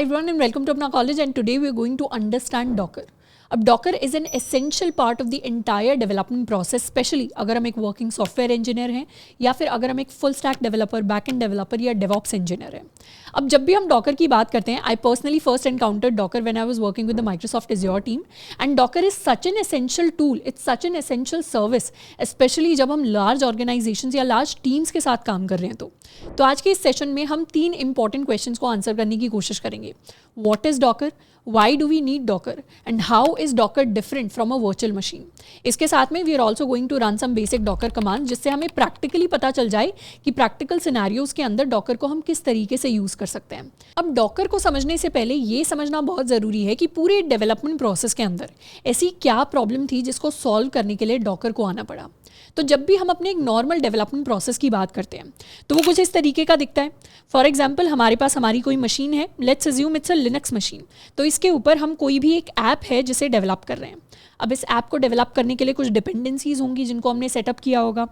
Hi everyone and welcome to अपना college and today we are going to understand Docker. अब Docker is an essential part of the entire development process, specially अगर हम एक working software engineer हैं या फिर अगर हम एक full stack developer, backend developer या डेवऑप्स इंजीनियर हैं. अब जब भी हम डॉकर की बात करते हैं, I personally first encountered Docker when I was working with the Microsoft azure team, and Docker is such an essential tool, it's such an essential service, specially जब हम लार्ज ऑर्गेनाइजेशंस या लार्ज टीम्स के साथ काम कर रहे हैं. तो आज के इस सेशन में हम 3 इंपॉर्टेंट क्वेश्चंस को आंसर करने की कोशिश करेंगे. What is Docker, why do we need Docker, and how is Docker different from a virtual machine. इसके साथ में we are also going to run some basic Docker commands जिससे हमें प्रैक्टिकली पता चल जाए कि प्रैक्टिकल सिनेरियोज के अंदर Docker को हम किस तरीके से यूज़ कर सकते हैं. अब Docker को समझने से पहले ये समझना बहुत ज़रूरी है कि पूरे डेवलपमेंट प्रोसेस के अंदर ऐसी क्या प्रॉब्लम थी जिसको सॉल्व करने के लिए Docker को आना पड़ा. तो जब भी हम अपने एक नॉर्मल डेवलपमेंट प्रोसेस की बात करते हैं तो वो कुछ इस तरीके का दिखता है. फॉर एग्जांपल हमारे पास हमारी कोई मशीन है, let's assume it's a Linux machine. तो इसके ऊपर हम कोई भी एक ऐप है जिसे डेवलप कर रहे हैं. अब इस ऐप को डेवलप करने के लिए कुछ डिपेंडेंसीज होंगी जिनको हमने सेटअप किया होगा.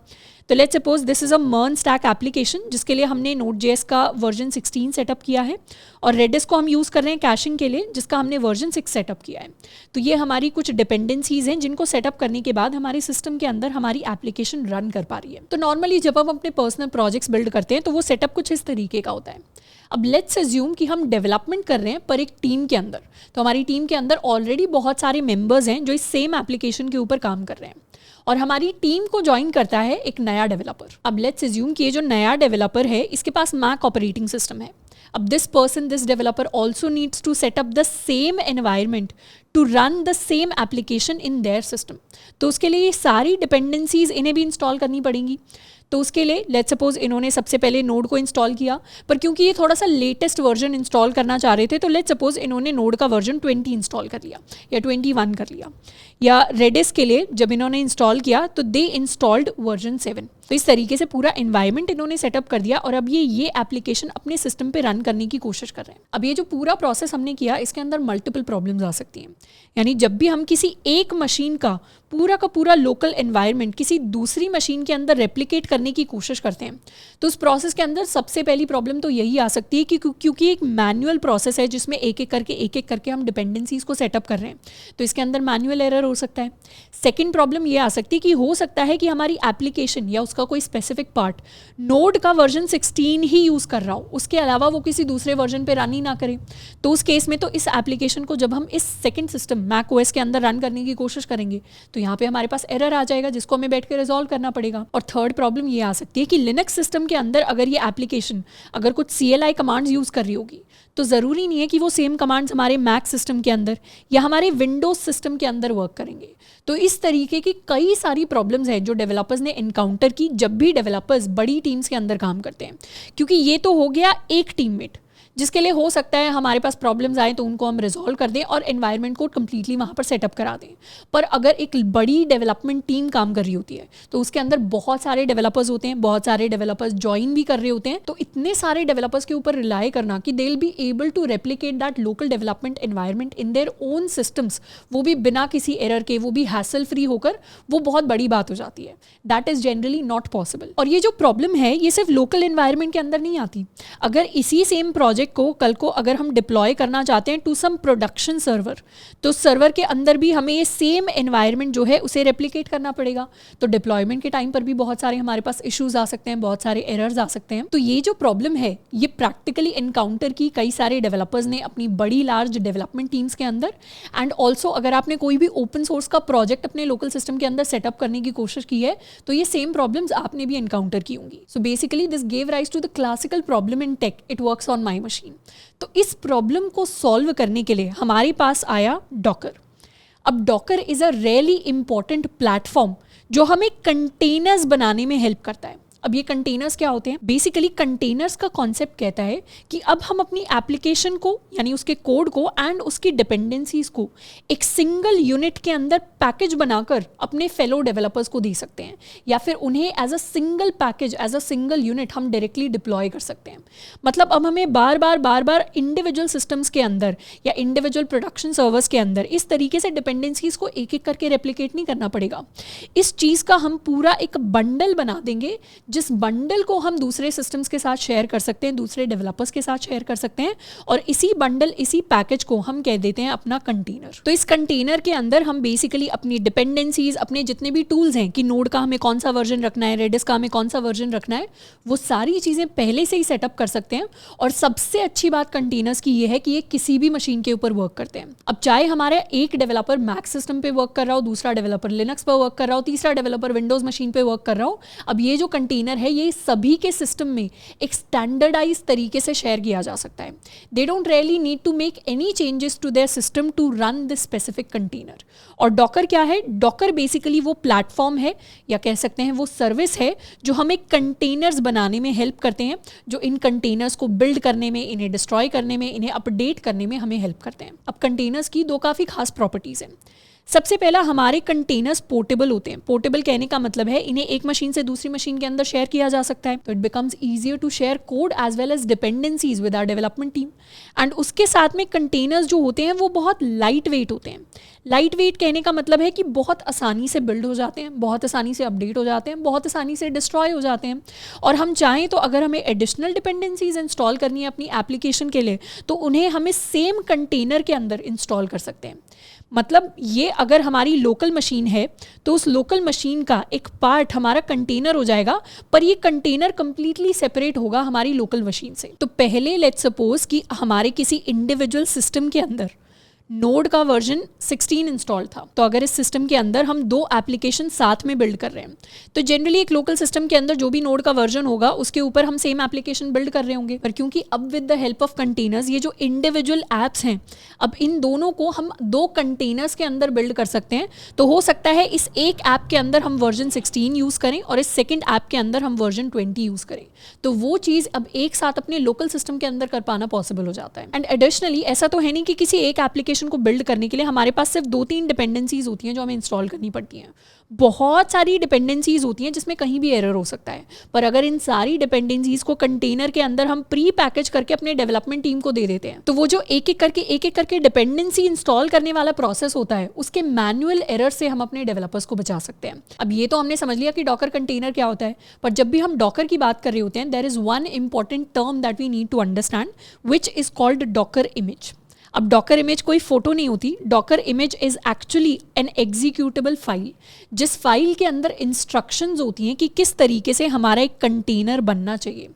तो let's suppose this is a MERN stack application जिसके लिए हमने Node.js का वर्जन 16 सेटअप किया है और Redis को हम यूज़ कर रहे हैं कैशिंग के लिए जिसका हमने वर्जन 6 सेटअप किया है. तो ये हमारी कुछ डिपेंडेंसीज हैं जिनको सेटअप करने के बाद हमारे सिस्टम के अंदर हमारी एप्लीकेशन रन कर पा रही है. तो नॉर्मली जब हम अपने पर्सनल प्रोजेक्ट्स बिल्ड करते हैं तो वो सेटअप कुछ इस तरीके का होता है. अब लेट्स अज्यूम कि हम डेवलपमेंट कर रहे हैं पर एक टीम के अंदर. तो हमारी टीम के अंदर ऑलरेडी बहुत सारे मेंबर्स हैं जो इस सेम एप्लीकेशन के ऊपर काम कर रहे हैं और हमारी टीम को ज्वाइन करता है एक नया डेवलपर. अब लेट्स अज्यूम कि ये जो नया डेवलपर है इसके पास मैक ऑपरेटिंग सिस्टम है. अब this developer also needs to set up the same environment to run the same application in their system. तो उसके लिए ये सारी डिपेंडेंसीज इन्हें भी इंस्टॉल करनी पड़ेंगी. तो उसके लिए लेट्स सपोज इन्होंने सबसे पहले नोड को इंस्टॉल किया, पर क्योंकि ये थोड़ा सा लेटेस्ट वर्जन इंस्टॉल करना चाह रहे थे तो लेट्स सपोज इन्होंने नोड का वर्जन 20 इंस्टॉल कर लिया या 21 कर लिया. या रेडिस के लिए जब इन्होंने इंस्टॉल किया तो दे इंस्टॉल्ड वर्जन 7. तो इस तरीके से पूरा एनवायरनमेंट इन्होंने सेटअप कर दिया और अब ये एप्लीकेशन अपने सिस्टम पे रन करने की कोशिश कर रहे हैं. अब ये जो पूरा प्रोसेस हमने किया इसके अंदर मल्टीपल प्रॉब्लम्स आ सकती हैं. यानी जब भी हम किसी एक मशीन का पूरा लोकल एनवायरनमेंट किसी दूसरी मशीन के अंदर रेप्लिकेट करने की कोशिश करते हैं तो उस प्रोसेस के अंदर सबसे पहली प्रॉब्लम तो यही आ सकती है कि क्योंकि एक मैनुअल प्रोसेस है जिसमें एक एक करके हम डिपेंडेंसीज को सेटअप कर रहे हैं तो इसके अंदर मैनुअल एरर हो सकता है. सेकेंड प्रॉब्लम ये आ सकती है कि हो सकता है कि हमारी एप्लीकेशन या उसका कोई स्पेसिफिक पार्ट नोड का वर्जन 16 ही यूज़ कर रहा हो, उसके अलावा वो किसी दूसरे वर्जन पे रन ही ना करे. तो उस केस में तो इस एप्लीकेशन को जब हम इस सेकेंड सिस्टम मैक ओएस के अंदर रन करने की कोशिश करेंगे तो यहाँ पे हमारे पास एरर आ जाएगा जिसको हमें बैठ के रिजॉल्व करना पड़ेगा. और थर्ड प्रॉब्लम ये आ सकती है कि लिनक्स सिस्टम के अंदर अगर ये एप्लीकेशन अगर कुछ CLI कमांड्स यूज़ कर रही होगी तो ज़रूरी नहीं है कि वो सेम कमांड्स हमारे मैक सिस्टम के अंदर या हमारे विंडोज़ सिस्टम के अंदर वर्क करेंगे. तो इस तरीके की कई सारी प्रॉब्लम्स हैं जो डेवलपर्स ने इनकाउंटर की जब भी डेवलपर्स बड़ी टीम्स के अंदर काम करते हैं. क्योंकि ये तो हो गया एक टीममेट जिसके लिए हो सकता है हमारे पास प्रॉब्लम्स आए तो उनको हम रिजॉल्व कर दें और एनवायरनमेंट को कम्प्लीटली वहाँ पर सेटअप करा दें. पर अगर एक बड़ी डेवलपमेंट टीम काम कर रही होती है तो उसके अंदर बहुत सारे डेवलपर्स होते हैं, बहुत सारे डेवलपर्स ज्वाइन भी कर रहे होते हैं. तो इतने सारे डेवलपर्स के ऊपर रिलाई करना कि they will be able to replicate that local development environment in their own systems, वो भी बिना किसी एरर के, वो भी हैसल फ्री होकर, वो बहुत बड़ी बात हो जाती है. That is generally not possible. और ये जो प्रॉब्लम है ये सिर्फ लोकल एनवायरनमेंट के अंदर नहीं आती. अगर इसी सेम प्रोजेक्ट को कल को अगर हम डिप्लॉय करना चाहते हैं टू सम प्रोडक्शन सर्वर तो सर्वर के अंदर भी हमें ये सेम एनवायरनमेंट जो है उसे रेप्लिकेट करना पड़ेगा. तो डिप्लॉयमेंट के टाइम पर भी बहुत सारे हमारे पास इश्यूज आ सकते हैं, बहुत सारे एरर्स आ सकते हैं. तो ये जो प्रॉब्लम है ये प्रैक्टिकली एनकाउंटर की कई सारे डेवलपर्स ने अपनी बड़ी लार्ज डेवलपमेंट टीम्स के अंदर. एंड ऑल्सो अगर आपने कोई भी ओपन सोर्स का प्रोजेक्ट अपने लोकल सिस्टम के अंदर सेटअप करने की कोशिश की है तो ये सेम प्रॉब्लम्स आपने भी एनकाउंटर की होंगी. So basically this gave rise to the classical problem in tech, it works on my machine. तो इस प्रॉब्लम को सॉल्व करने के लिए हमारे पास आया डॉकर. अब Docker is a really important platform जो हमें कंटेनर्स बनाने में हेल्प करता है. अब ये कंटेनर्स क्या होते हैं? बेसिकली कंटेनर्स का कॉन्सेप्ट कहता है कि अब हम अपनी एप्लीकेशन को यानी उसके कोड को एंड उसकी डिपेंडेंसीज को एक सिंगल यूनिट के अंदर पैकेज बनाकर अपने फेलो डेवलपर्स को दे सकते हैं या फिर उन्हें as a single package, as a single unit हम डायरेक्टली डिप्लॉय कर सकते हैं. मतलब अब हमें बार बार इंडिविजुअल सिस्टम्स के अंदर या इंडिविजुअल प्रोडक्शन सर्वर्स के अंदर इस तरीके से डिपेंडेंसीज को एक एक करके रेप्लिकेट नहीं करना पड़ेगा. इस चीज़ का हम पूरा एक बंडल बना देंगे जिस बंडल को हम दूसरे सिस्टम्स के साथ शेयर कर सकते हैं, दूसरे डेवलपर्स के साथ शेयर कर सकते हैं, और इसी बंडल, इसी पैकेज को हम कह देते हैं अपना कंटेनर। तो इस कंटेनर के अंदर हम बेसिकली अपनी डिपेंडेंसीज, अपने जितने भी टूल्स हैं कि नोड का हमें कौन सा वर्जन रखना है, रेडिस का हमें कौन सा वर्जन रखना है, वो सारी चीज़ें पहले से ही सेटअप कर सकते हैं। और सबसे अच्छी बात कंटेनर्स की ये है कि ये किसी भी मशीन के ऊपर वर्क करते हैं। अब चाहे हमारा एक डेवलपर मैक सिस्टम पे वर्क कर रहा हो, दूसरा डेवलपर लिनक्स पर वर्क कर रहा हो, तीसरा डेवलपर विंडोज मशीन पे वर्क कर रहा हो, अब ये जो कंटेनर है ये सभी के सिस्टम में एक स्टैंडर्डाइज तरीके से शेयर किया जा सकता है। They don't really need to make any changes to their system to run this specific container. और डॉकर क्या है? डॉकर बेसिकली वो प्लेटफॉर्म है, या कह सकते हैं वो सर्विस है, जो हमें कंटेनर्स बनाने में हेल्प करते हैं, जो इन कंटेनर्स को बिल्ड करने में, इन्हें डिस्ट्रॉय करने में, इन्हें अपडेट करने में हमें हेल्प करते हैं। अब कंटेनर्स की दो काफ़ी खास प्रॉपर्टीज़ हैं। सबसे पहला, हमारे कंटेनर्स पोर्टेबल होते हैं। पोर्टेबल कहने का मतलब है इन्हें एक मशीन से दूसरी मशीन के अंदर शेयर किया जा सकता है। तो it becomes easier to share code as well as dependencies with our development team. And उसके साथ में कंटेनर्स जो होते हैं वो बहुत लाइट वेट होते हैं। लाइट वेट कहने का मतलब है कि बहुत आसानी से बिल्ड हो जाते हैं, बहुत आसानी से अपडेट हो जाते हैं, बहुत आसानी से डिस्ट्रॉय हो जाते हैं। और हम चाहें तो अगर हमें एडिशनल डिपेंडेंसीज इंस्टॉल करनी है अपनी एप्लीकेशन के लिए, तो उन्हें हमें सेम कंटेनर के अंदर इंस्टॉल कर सकते हैं। मतलब ये अगर हमारी लोकल मशीन है तो उस लोकल मशीन का एक पार्ट हमारा कंटेनर हो जाएगा, पर ये कंटेनर कंप्लीटली सेपरेट होगा हमारी लोकल मशीन से। तो पहले लेट्स सपोज कि हमारे किसी इंडिविजुअल सिस्टम के अंदर नोड का वर्जन 16 इंस्टॉल था। तो अगर इस सिस्टम के अंदर हम दो एप्लीकेशन साथ में बिल्ड कर रहे हैं, तो जनरली एक लोकल सिस्टम के अंदर जो भी नोड का वर्जन होगा उसके ऊपर हम सेम एप्लीकेशन बिल्ड कर रहे होंगे। पर क्योंकि अब with the help of containers ये जो इंडिविजुअल एप्स हैं, अब इन दोनों को हम दो कंटेनर्स के अंदर बिल्ड कर सकते हैं। तो हो सकता है इस एक ऐप के अंदर हम वर्जन 16 यूज़ करें और इस सेकेंड ऐप के अंदर हम वर्जन 20 यूज़ करें। तो वो चीज़ अब एक साथ अपने लोकल सिस्टम के अंदर कर पाना पॉसिबल हो जाता है। एंड एडिशनली ऐसा तो है नहीं कि किसी एक एप्लीकेशन को बिल्ड करने के लिए हमारे पास सिर्फ 2-3 डिपेंडेंसीज होती हैं जो हमें इंस्टॉल करनी पड़ती हैं। बहुत सारी डिपेंडेंसीज होती हैं जिसमें कहीं भी एरर हो सकता है। पर अगर इन सारी डिपेंडेंसीज को कंटेनर के अंदर हम प्री पैकेज करके अपने डेवलपमेंट टीम को दे देते हैं, तो वो जो एक एक करके डिपेंडेंसी इंस्टॉल करने वाला प्रोसेस होता है, उसके मैनुअल एरर से हम अपने डेवलपर्स को बचा सकते हैं। अब ये तो हमने समझ लिया कि डॉकर कंटेनर क्या होता है, पर जब भी हम डॉकर की बात कर रहे होते हैं, there is one important term that we need to understand, which is called Docker image. अब डॉकर इमेज कोई फोटो नहीं होती। Docker image is actually an executable file, जिस फाइल के अंदर इंस्ट्रक्शंस होती हैं कि किस तरीके से हमारा एक कंटेनर बनना चाहिए।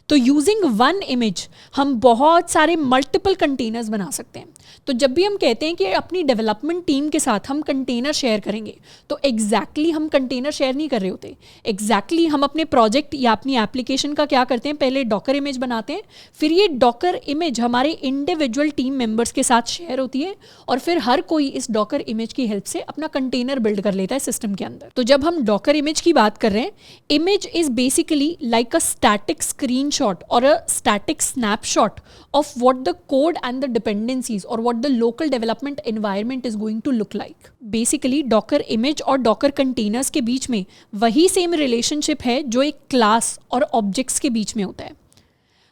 तो यूजिंग वन इमेज हम बहुत सारे मल्टीपल कंटेनर्स बना सकते हैं। तो जब भी हम कहते हैं कि अपनी डेवलपमेंट टीम के साथ हम कंटेनर शेयर करेंगे, तो एग्जैक्टली हम कंटेनर शेयर नहीं कर रहे होते। एग्जैक्टली हम अपने प्रोजेक्ट या अपनी एप्लीकेशन का क्या करते हैं, पहले डॉकर इमेज बनाते हैं, फिर ये डॉकर इमेज हमारे इंडिविजुअल टीम मेंबर्स के साथ शेयर होती है, और फिर हर कोई इस डॉकर इमेज की हेल्प से अपना कंटेनर बिल्ड कर लेता है सिस्टम के अंदर। तो जब हम डॉकर इमेज की बात कर रहे हैं, image is basically like a static screenshot or a static snapshot of what the code and the dependencies or what the local development environment is going to look like. Basically Docker image और Docker containers के बीच में वही same relationship है जो एक class और objects के बीच में होता है।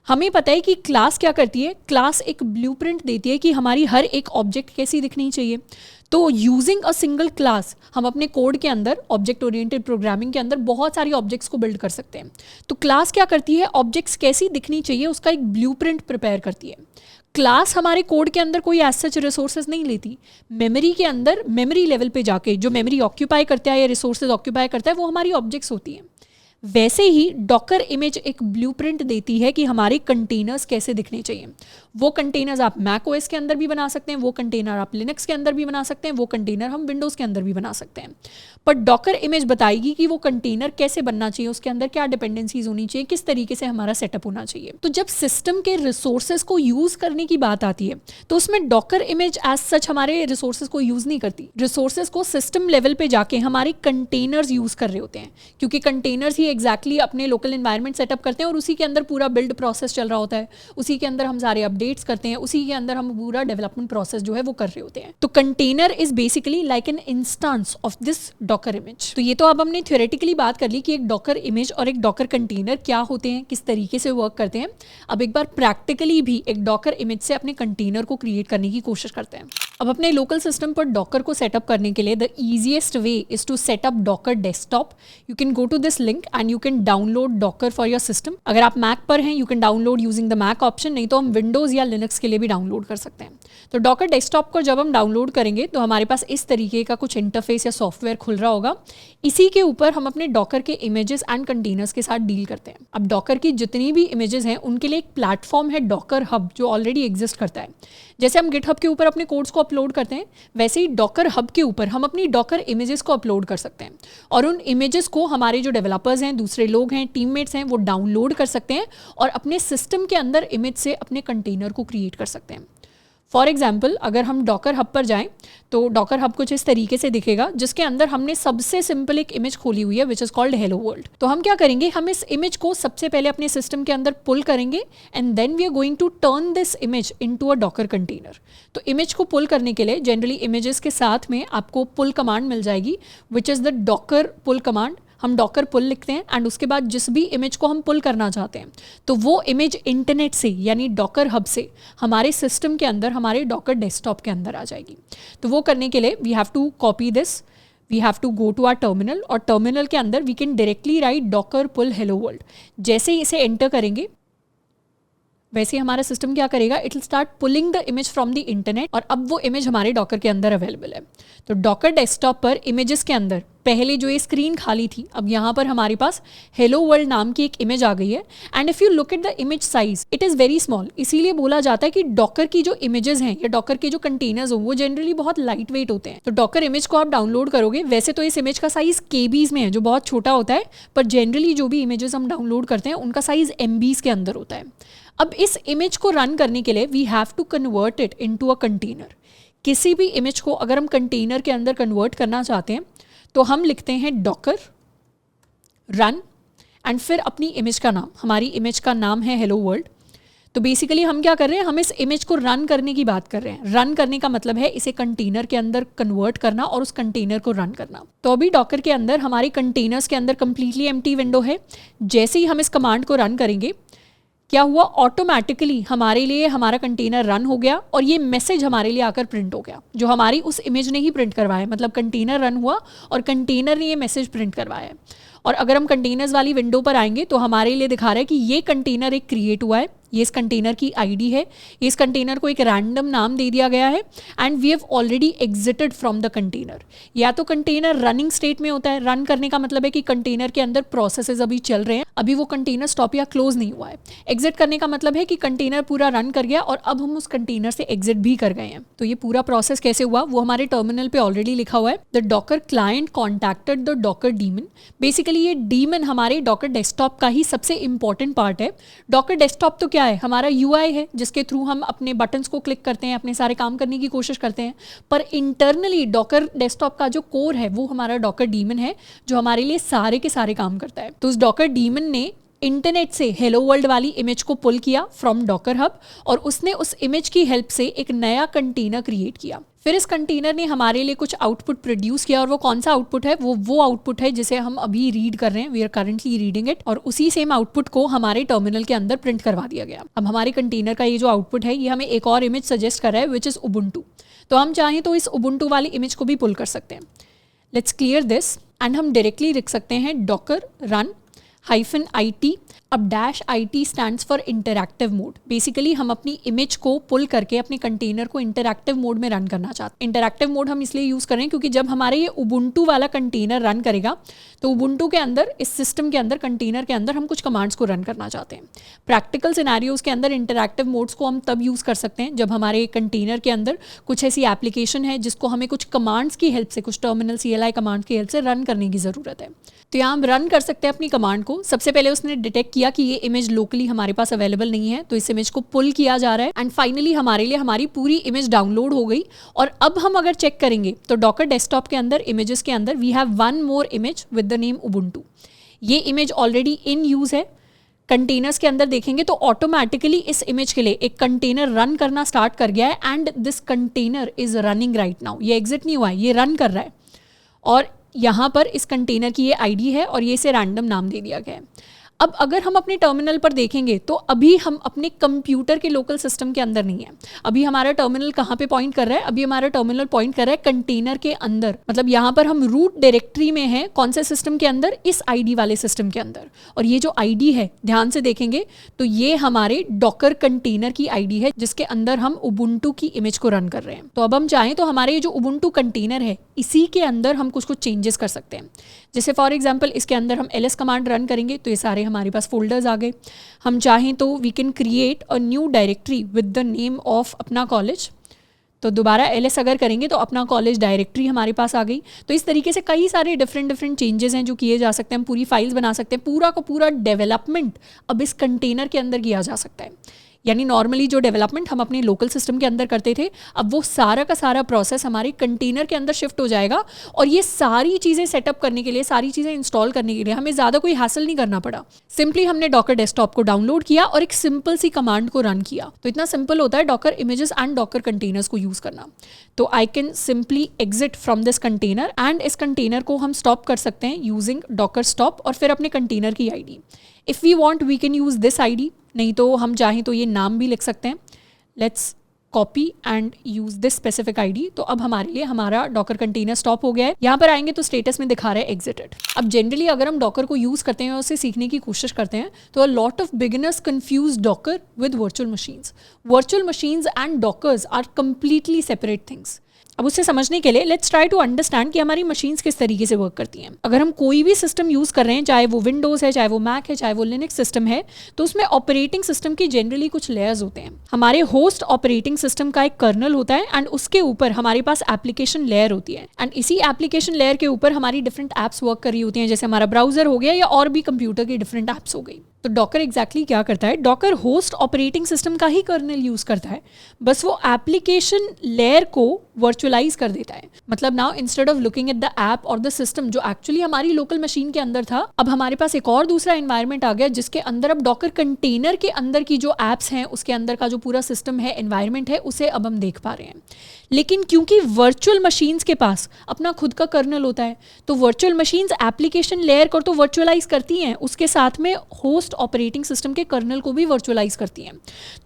हमें पता है कि क्लास क्या करती है, क्लास एक ब्लूप्रिंट देती है कि हमारी हर एक ऑब्जेक्ट कैसी दिखनी चाहिए। तो यूजिंग अ सिंगल क्लास हम अपने कोड के अंदर, ऑब्जेक्ट ओरिएंटेड प्रोग्रामिंग के अंदर बहुत सारी ऑब्जेक्ट्स को बिल्ड कर सकते हैं। तो क्लास क्या करती है, ऑब्जेक्ट्स कैसी दिखनी चाहिए उसका एक ब्लूप्रिंट प्रिपेयर करती है। क्लास हमारे कोड के अंदर कोई एज सच रिसोर्सेज नहीं लेती। मेमोरी के अंदर, मेमोरी लेवल पे जाके जो मेमोरी ऑक्यूपाई करता है या रिसोर्सेज ऑक्यूपाई करता है, वो हमारी ऑब्जेक्ट्स होती हैं। वैसे ही डॉकर इमेज एक ब्लूप्रिंट देती है कि हमारे कंटेनर्स कैसे दिखने चाहिए। वो कंटेनर्स आप मैक ओएस के अंदर भी बना सकते हैं, वो कंटेनर आप लिनक्स के अंदर भी बना सकते हैं, वो कंटेनर हम विंडोज़ के अंदर भी बना सकते हैं। पर डॉकर इमेज बताएगी कि वो कंटेनर कैसे बनना चाहिए, उसके अंदर क्या डिपेंडेंसीज होनी चाहिए, किस तरीके से हमारा सेटअप होना चाहिए। तो जब सिस्टम के रिसोर्सेज को यूज़ करने की बात आती है, तो उसमें डॉकर इमेज एज सच हमारे रिसोर्सेज को यूज़ नहीं करती। रिसोर्सेज को सिस्टम लेवल पे जाके हमारे कंटेनर्स यूज़ कर रहे होते हैं, क्योंकि कंटेनर्स ही एग्जैक्टली अपने लोकल एनवायरनमेंट सेटअप करते हैं और उसी के अंदर पूरा बिल्ड प्रोसेस चल रहा होता है, उसी के अंदर हम सारे अपडेट्स करते हैं, उसी के अंदर हम पूरा डेवलपमेंट प्रोसेस जो है वो कर रहे होते हैं। तो container is basically like an instance of this Docker image. तो ये तो अब हमने थ्योरेटिकली बात कर ली कि एक डॉकर इमेज और एक डॉकर कंटेनर क्या होते हैं, किस तरीके से वर्क करते हैं। अब एक बार प्रैक्टिकली भी एक डॉकर इमेज से अपने कंटेनर को क्रिएट करने की कोशिश करते हैं। अब अपने लोकल सिस्टम पर डॉकर को सेटअप करने के लिए the easiest way is to setup Docker desktop. You can go to this link and you can download Docker for your system. अगर आप मैक पर हैं you can download using the Mac option, नहीं तो हम विंडोज़ या Linux के लिए भी डाउनलोड कर सकते हैं. तो डॉकर डेस्कटॉप को जब हम डाउनलोड करेंगे तो हमारे पास इस तरीके का कुछ इंटरफेस या सॉफ्टवेयर खुल रहा होगा. इसी के ऊपर हम अपने डॉकर के इमेजेस एंड कंटेनर्स के साथ डील करते हैं. अब डॉकर की जितनी भी इमेजेस हैं उनके लिए एक प्लेटफॉर्म है डॉकर हब जो ऑलरेडी एग्जिस्ट करता है. जैसे हम गिटहब के ऊपर अपने कोड्स को अपलोड करते हैं वैसे ही डॉकर हब के ऊपर हम अपनी डॉकर इमेजेस को अपलोड कर सकते हैं और उन इमेजेस को हमारे जो डेवलपर्स हैं, दूसरे लोग हैं, टीममेट्स हैं, वो डाउनलोड कर सकते हैं और अपने सिस्टम के अंदर इमेज से अपने कंटेनर को क्रिएट कर सकते हैं. फॉर एग्जाम्पल अगर हम डॉकर हब पर जाएं तो डॉकर हब कुछ इस तरीके से दिखेगा जिसके अंदर हमने सबसे सिंपल एक इमेज खोली हुई है which is called hello world. तो हम क्या करेंगे, हम इस इमेज को सबसे पहले अपने सिस्टम के अंदर पुल करेंगे and then we are going to turn this image into a Docker container. तो इमेज को पुल करने के लिए जनरली इमेजेस के साथ में आपको पुल कमांड मिल जाएगी which is the Docker pull command. हम डॉकर पुल लिखते हैं एंड उसके बाद जिस भी इमेज को हम पुल करना चाहते हैं तो वो इमेज इंटरनेट से यानी डॉकर हब से हमारे सिस्टम के अंदर, हमारे डॉकर डेस्कटॉप के अंदर आ जाएगी. तो वो करने के लिए we have to copy this, we have to go to our terminal और टर्मिनल के अंदर we can directly write Docker pull hello world. जैसे ही इसे एंटर करेंगे वैसे ही हमारा सिस्टम क्या करेगा, it will start pulling the image from the internet और अब वो इमेज हमारे डॉकर के अंदर अवेलेबल है. तो डॉकर डेस्कटॉप पर इमेजेस के अंदर पहले जो ये स्क्रीन खाली थी अब यहाँ पर हमारे पास हेलो वर्ल्ड नाम की एक इमेज आ गई है and if you look at the image size it is very small. इसीलिए बोला जाता है कि डॉकर की जो इमेजेस हैं या डॉकर के जो कंटेनर्स हो वो जनरली बहुत लाइट वेट होते हैं. तो डॉकर इमेज को आप डाउनलोड करोगे, वैसे तो इस इमेज का साइज केबीज में है जो बहुत छोटा होता है, पर जनरली जो भी इमेजेस हम डाउनलोड करते हैं उनका साइज एमबीज के अंदर होता है. अब इस इमेज को रन करने के लिए we have to convert it into a container. किसी भी इमेज को अगर हम कंटेनर के अंदर कन्वर्ट करना चाहते हैं तो हम लिखते हैं डॉकर रन एंड फिर अपनी इमेज का नाम, हमारी इमेज का नाम है हेलो वर्ल्ड. तो बेसिकली हम क्या कर रहे हैं, हम इस इमेज को रन करने की बात कर रहे हैं. रन करने का मतलब है इसे कंटेनर के अंदर कन्वर्ट करना और उस कंटेनर को रन करना. तो अभी डॉकर के अंदर हमारे कंटेनर्स के अंदर कंप्लीटली एम्प्टी विंडो है. जैसे ही हम इस कमांड को रन करेंगे क्या हुआ, ऑटोमेटिकली हमारे लिए हमारा कंटेनर रन हो गया और ये मैसेज हमारे लिए आकर प्रिंट हो गया जो हमारी उस इमेज ने ही प्रिंट करवाया. मतलब कंटेनर रन हुआ और कंटेनर ने ये मैसेज प्रिंट करवाया है. और अगर हम कंटेनर्स वाली विंडो पर आएंगे तो हमारे लिए दिखा रहा है कि ये कंटेनर एक क्रिएट हुआ है, ये इस कंटेनर की आईडी है, इस कंटेनर को एक रैंडम नाम दे दिया गया है and we have already exited from the container. या तो कंटेनर रनिंग स्टेट में होता है, रन करने का मतलब है कि कंटेनर के अंदर प्रोसेसेस अभी चल रहे हैं, अभी वो कंटेनर स्टॉप या क्लोज नहीं हुआ है. एग्जिट करने का मतलब है कि कंटेनर पूरा रन कर गया और अब हम उस कंटेनर से एग्जिट भी कर गए हैं. तो ये पूरा प्रोसेस कैसे हुआ वो हमारे टर्मिनल पे ऑलरेडी लिखा हुआ है. The Docker client contacted the Docker demon. Basically ये डीमन हमारे डॉकर डेस्कटॉप का ही सबसे इंपॉर्टेंट पार्ट है. डॉकर डेस्कटॉप तो क्या है, हमारा यूआई है जिसके थ्रू हम अपने बटन्स को क्लिक करते हैं, अपने सारे काम करने की कोशिश करते हैं. पर इंटरनली डॉकर डेस्कटॉप का जो कोर है वो हमारा डॉकर डीमन है जो हमारे लिए सारे के सारे काम करता है. तो उस डॉकर डीमन ने इंटरनेट से हेलो वर्ल्ड वाली इमेज को पुल किया फ्रॉम डॉकर हब और उसने उस इमेज की हेल्प से एक नया कंटेनर क्रिएट किया. फिर इस कंटेनर ने हमारे लिए कुछ आउटपुट प्रोड्यूस किया और वो कौन सा आउटपुट है, वो आउटपुट है जिसे हम अभी रीड कर रहे हैं. We are currently reading it और उसी सेम आउटपुट को हमारे टर्मिनल के अंदर प्रिंट करवा दिया गया. अब हमारे कंटेनर का ये जो आउटपुट है ये हमें एक और इमेज सजेस्ट कर रहा है विच इज़ उबुंटू. तो हम चाहें तो इस उबुंटू वाली इमेज को भी पुल कर सकते हैं. लेट्स क्लियर दिस एंड हम डायरेक्टली लिख सकते हैं डॉकर रन -IT. अब -IT stands for interactive mode. Basically हम अपनी इमेज को पुल करके अपने कंटेनर को इंटरैक्टिव मोड में रन करना चाहते हैं. इंटरैक्टिव मोड हम इसलिए यूज़ करें क्योंकि जब हमारे ये उबुंटू वाला कंटेनर रन करेगा तो उबुंटू के अंदर, इस सिस्टम के अंदर, कंटेनर के अंदर हम कुछ कमांड्स को रन करना चाहते हैं. प्रैक्टिकल सिनेरियोज़ के अंदर इंटरैक्टिव मोड्स को हम तब यूज़ कर सकते हैं जब हमारे कंटेनर के अंदर कुछ ऐसी एप्लीकेशन है जिसको हमें कुछ कमांड्स की हेल्प से, कुछ टर्मिनल CLI कमांड की हेल्प से रन करने की ज़रूरत है. तो यहाँ हम रन कर सकते हैं अपनी कमांड को. सबसे पहले उसने डिटेक्ट किया कि ये इमेज लोकली हमारे पास अवेलेबल नहीं है तो इस इमेज को पुल किया जा रहा है एंड फाइनली हमारे लिए हमारी पूरी इमेज डाउनलोड हो गई. और अब हम अगर चेक करेंगे तो डॉकर डेस्कटॉप के अंदर इमेजेस के अंदर we have one more image with the name Ubuntu. ये इमेज ऑलरेडी इन यूज़ है. कंटेनर्स के अंदर देखेंगे तो ऑटोमेटिकली इस इमेज के लिए एक कंटेनर रन करना स्टार्ट कर गया है and this container is running right now. ये एग्जिट नहीं हुआ है, ये रन कर रहा है और यहाँ पर इस कंटेनर की ये आईडी है और ये इसे रैंडम नाम दे दिया गया है. अब अगर हम अपने टर्मिनल पर देखेंगे तो अभी हम अपने कंप्यूटर के लोकल सिस्टम के अंदर नहीं है। अभी हमारा टर्मिनल कहाँ पे पॉइंट कर रहा है? अभी हमारा टर्मिनल पॉइंट कर रहा है कंटेनर के अंदर, मतलब यहाँ पर हम रूट डायरेक्टरी में हैं। कौन से सिस्टम के अंदर? इस आईडी वाले सिस्टम के अंदर। और ये जो आईडी है, ध्यान से देखेंगे तो ये हमारे डॉकर कंटेनर की आईडी है जिसके अंदर हम उबुंटू की इमेज को रन कर रहे हैं। तो अब हम चाहें तो हमारे ये जो उबुंटू कंटेनर है इसी के अंदर हम कुछ चेंजेस कर सकते हैं। जैसे फॉर एग्जांपल इसके अंदर हम ls कमांड रन करेंगे तो ये सारे हमारे पास फोल्डर्स आ गए। हम चाहें तो we can create a new directory with the name of अपना कॉलेज। तो दोबारा ls अगर करेंगे तो अपना कॉलेज डायरेक्टरी हमारे पास आ गई। तो इस तरीके से कई सारे डिफरेंट चेंजेस हैं जो किए जा सकते हैं। हम पूरी फाइल्स बना सकते हैं। पूरा का पूरा डेवलपमेंट अब इस कंटेनर के अंदर किया जा सकता है। यानी नॉर्मली जो डेवलपमेंट हम अपने लोकल सिस्टम के अंदर करते थे, अब वो सारा का सारा प्रोसेस हमारे कंटेनर के अंदर शिफ्ट हो जाएगा। और ये सारी चीज़ें सेटअप करने के लिए, सारी चीज़ें इंस्टॉल करने के लिए हमें ज़्यादा कोई हासिल नहीं करना पड़ा। सिंपली हमने डॉकर डेस्कटॉप को डाउनलोड किया और एक सिंपल सी कमांड को रन किया। तो इतना सिंपल होता है Docker images and Docker containers को यूज़ करना। तो I can simply exit from this container and इस कंटेनर को हम स्टॉप कर सकते हैं यूजिंग डॉकर स्टॉप और फिर अपने कंटेनर की ID. If we want we can use this ID, नहीं तो हम चाहें तो ये नाम भी लिख सकते हैं। Let's copy and use this specific ID. तो अब हमारे लिए हमारा डॉकर कंटेनर स्टॉप हो गया है। यहाँ पर आएंगे तो स्टेटस में दिखा रहा है एग्जिटेड। अब जनरली अगर हम डॉकर को यूज करते हैं और उसे सीखने की कोशिश करते हैं तो a lot of beginners confuse Docker with virtual machines. Virtual machines and Dockers are completely separate things. अब उससे समझने के लिए लेट्स ट्राई टू अंडरस्टैंड कि हमारी मशीन्स किस तरीके से वर्क करती हैं। अगर हम कोई भी सिस्टम यूज़ कर रहे हैं, चाहे वो विंडोज़ है, चाहे वो मैक है, चाहे वो लिनक्स सिस्टम है, तो उसमें ऑपरेटिंग सिस्टम की जनरली कुछ लेयर्स होते हैं। हमारे होस्ट ऑपरेटिंग सिस्टम का एक कर्नल होता है एंड उसके ऊपर हमारे पास एप्लीकेशन लेयर होती है एंड इसी एप्लीकेशन लेयर के ऊपर हमारी डिफरेंट ऐप्स वर्क कर रही होती हैं। जैसे हमारा ब्राउजर हो गया या और भी कंप्यूटर की डिफरेंट ऐप्स हो गई। तो डॉकर एग्जैक्टली क्या करता है? डॉकर होस्ट ऑपरेटिंग सिस्टम का ही कर्नल यूज करता है, बस वो एप्लीकेशन लेयर को वर्चुअलाइज कर देता है। मतलब now instead of looking at the app और द सिस्टम जो एक्चुअली हमारी लोकल मशीन के अंदर था, अब हमारे पास एक और दूसरा एनवायरनमेंट आ गया जिसके अंदर अब डॉकर कंटेनर के अंदर की जो एप्स हैं, उसके अंदर का जो पूरा सिस्टम है, एनवायरनमेंट है, उसे अब हम देख पा रहे हैं। लेकिन क्योंकि वर्चुअल मशीन्स के पास अपना खुद का कर्नल होता है, तो वर्चुअल मशीन्स एप्लीकेशन लेयर को तो वर्चुअलाइज करती हैं, उसके साथ में होस्ट ऑपरेटिंग सिस्टम के कर्नल को भी वर्चुअलाइज करती हैं।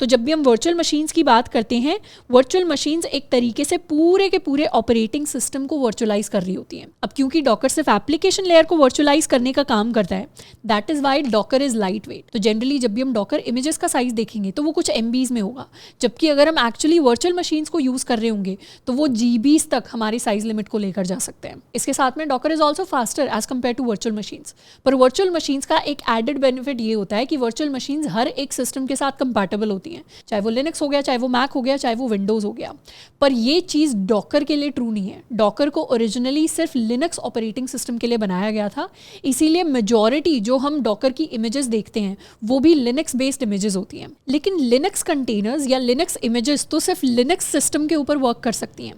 तो जब भी हम वर्चुअल मशीन्स की बात करते हैं, वर्चुअल मशीन्स एक तरीके से पूरे के पूरे ऑपरेटिंग सिस्टम को वर्चुअलाइज कर रही होती हैं। अब क्योंकि डॉकर सिर्फ एप्लीकेशन लेयर को वर्चुअलाइज करने का काम करता है, that is why Docker is lightweight. तो जनरली जब भी हम डॉकर इमेजेस का साइज देखेंगे तो वो कुछ MBs में होगा, जबकि अगर हम एक्चुअली वर्चुअल मशीन्स को यूज कर रहे होंगे तो वो GBs तक हमारी साइज लिमिट को लेकर जा सकते हैं। इसके साथ में Docker is also faster as compare to virtual machines. पर वर्चुअल मशीन्स का एक एडेड बेनिफिट ये होता है कि वर्चुअल मशीन्स हर एक सिस्टम के साथ कंपैटिबल होती हैं, चाहे वो लिनक्स हो गया, चाहे वो मैक हो गया, चाहे वो विंडोज़ हो गया। पर ये चीज़ डॉकर के लिए ट्रू नहीं है। डॉकर को ओरिजिनली सिर्फ लिनक्स ऑपरेटिंग सिस्टम के लिए बनाया गया था, इसीलिए मेजॉरिटी जो हम डॉकर की इमेजेस देखते हैं वो भी लिनक्स बेस्ड इमेजेस होती हैं। लेकिन लिनक्स कंटेनर्स या लिनक्स इमेजेस तो सिर्फ लिनक्स सिस्टम के ऊपर वर्क कर सकती हैं।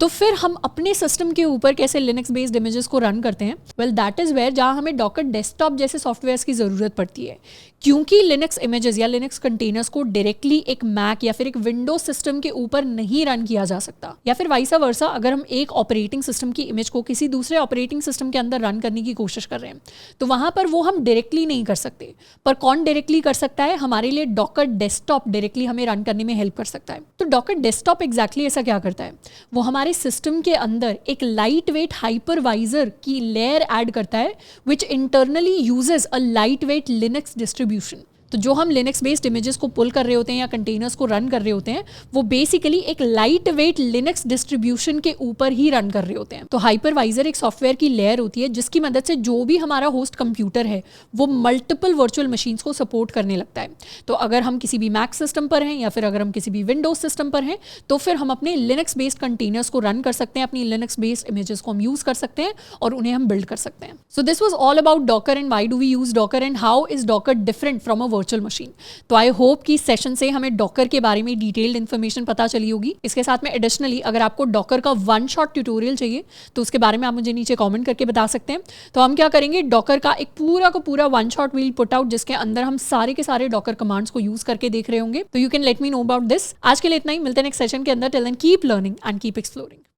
तो फिर हम अपने सिस्टम के ऊपर कैसे लिनक्स बेस्ड इमेजेस को रन करते हैं? वेल दैट इज़ वेयर जहाँ हमें डॉकर डेस्कटॉप जैसे सॉफ्टवेयर्स की ज़रूरत पड़ती है, क्योंकि लिनक्स इमेजेस या लिनक्स कंटेनर्स को डायरेक्टली एक मैक या फिर एक विंडोज सिस्टम के ऊपर नहीं रन किया जा सकता, या फिर वाइसा वर्सा अगर हम एक ऑपरेटिंग सिस्टम की इमेज को किसी दूसरे ऑपरेटिंग सिस्टम के अंदर रन करने की कोशिश कर रहे हैं तो वहाँ पर वो हम डायरेक्टली नहीं कर सकते। पर कौन डायरेक्टली कर सकता है? हमारे लिए डॉकर डेस्कटॉप डायरेक्टली हमें रन करने में हेल्प कर सकता है। तो डॉकर डेस्कटॉप एग्जैक्टली ऐसा क्या करता है? वो हमारे सिस्टम के अंदर एक लाइट वेट हाइपरवाइजर की लेयर ऐड करता है which internally uses a light weight Linux distribution. तो जो हम लिनक्स बेस्ड इमेजेस को पुल कर रहे होते हैं या कंटेनर्स को रन कर रहे होते हैं वो बेसिकली एक लाइट वेट लिनक्स डिस्ट्रीब्यूशन के ऊपर ही रन कर रहे होते हैं। तो हाइपरवाइजर एक सॉफ्टवेयर की लेयर होती है जिसकी मदद से जो भी हमारा होस्ट कंप्यूटर है वो मल्टीपल वर्चुअल मशीन्स को सपोर्ट करने लगता है। तो अगर हम किसी भी मैक सिस्टम पर हैं या फिर अगर हम किसी भी विंडोज सिस्टम पर हैं तो फिर हम अपने लिनक्स बेस्ड कंटेनर्स को रन कर सकते हैं, अपनी लिनक्स बेस्ड इमेजेस को हम यूज कर सकते हैं और उन्हें हम बिल्ड कर सकते हैं। So this was all about Docker and why do we use Docker and how is Docker different from a virtual machine. तो आई होप कि इस सेशन से हमें डॉकर के बारे में डिटेल्ड इन्फॉर्मेशन पता चली होगी। इसके साथ में एडिशनली अगर आपको डॉकर का 1 शॉट ट्यूटोरियल चाहिए तो उसके बारे में आप मुझे नीचे कमेंट करके बता सकते हैं। तो हम क्या करेंगे, डॉकर का एक पूरा का पूरा 1 शॉट वील पुट आउट जिसके अंदर हम सारे के सारे डॉकर कमांड्स को यूज करके देख रहे होंगे। तो you can let me know about this. आज के लिए इतना ही, मिलते हैं नेक्स्ट सेशन के अंदर। Till then keep learning and keep exploring.